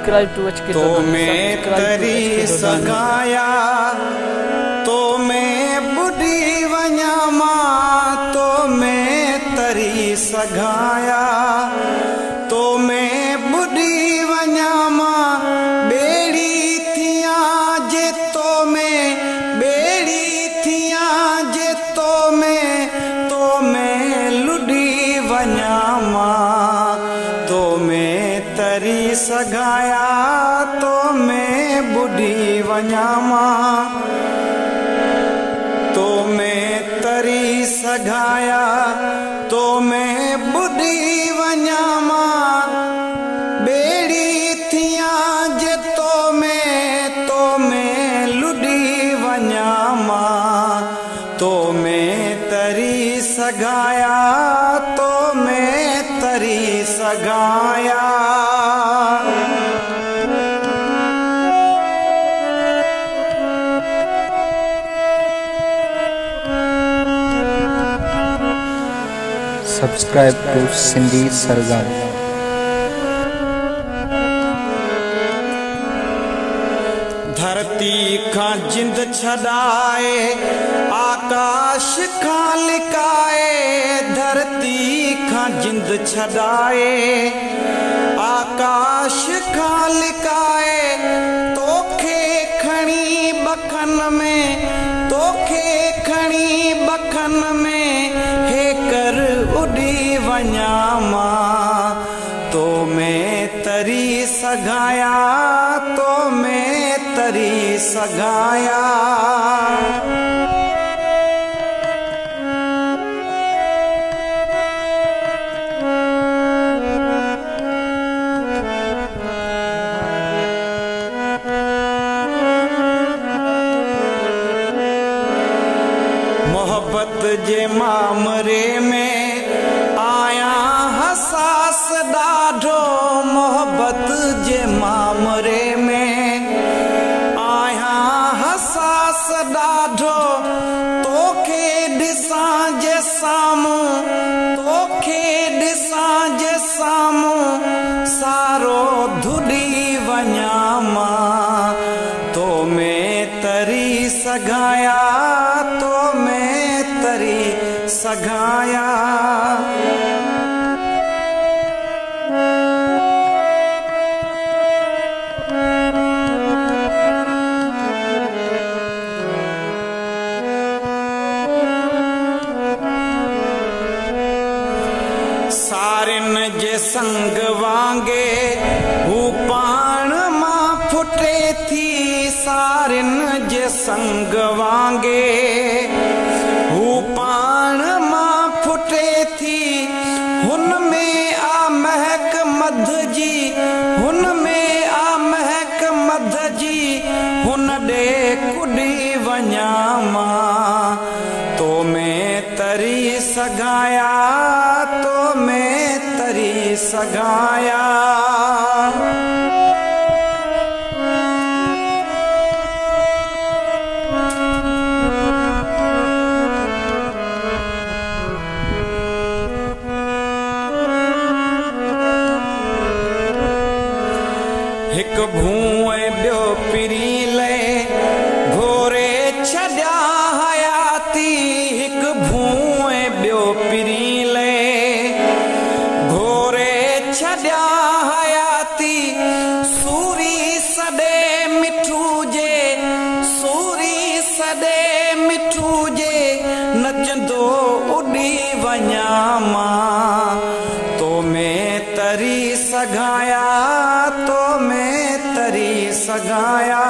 subscribe to HK तो मैं तरी सगाया तो मैं बुढ़ी वञा मां तो मैं तरी सगाया तो मैं बुढ़ी वञा मां बेड़ी थियां जे तो मैं बेड़ी थियां जे तो मैं लुडी वञा मां तो मैं तरी सगाया तो मैं बुढ़ी वञा मां तो मैं तरी सगाया तो मैं बुढ़ी वञा मां बेड़ी थियां जे तो मैं लुडी वञा मां तो मैं तरी सगाया तो मैं तरी Sagaya Subscribe to Cindy Sargam. धरती खां जिंद छड़ाए आकाश खां लिकाए धरती खां जिंद छड़ाए आकाश खां लिकाए तोखे खणी बखन में तोखे खणी बखन में हे कर उड़ी वञा मां तो मैं तरी सगाया तो मैं तरी सगाया मोहब्बत जे मामरे में आया हसास ॾाढो मोहब्बत जे मामरे में आया हसास ॾाढो तोखे ॾिसां जे साम्हूं तोखे ॾिसां जे साम्हूं सारो धुॾी वञा मां तो मैं तरी सगाया तो मैं तरी सगाया सारिन जे संग वांगे हू पाण मां फुटे थी सारिन जे संग वांगे हू पाण मां फुटे थी हुन में आ महक मध जी हुन में आ महक मध जी हुन ॾे कुॾी वञा मां तो मैं तरी सगाया तो मैं तरी सगाया हिक भूए ॿियो पिरी ले घोरे छॾिया हयाती हिक भूए ॿियो पिरी ले घोरे छॾिया हयाती सूरी सॾे मिठू जे सूरी सॾे मिठू जे नचंदो उॾी वञा मां तो मैं तरी सगाया तो मैं तरी सगाया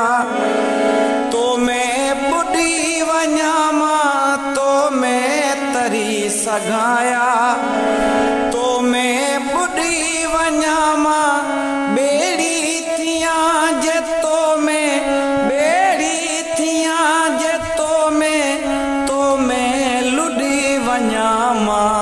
तो मैं बुढ़ी वञा मां तो मैं तरी सगाया तो मैं बुढ़ी वञा मां बेड़ी थियां जे तो मैं बेड़ी थियां जे तो मैं लुडी वञा मां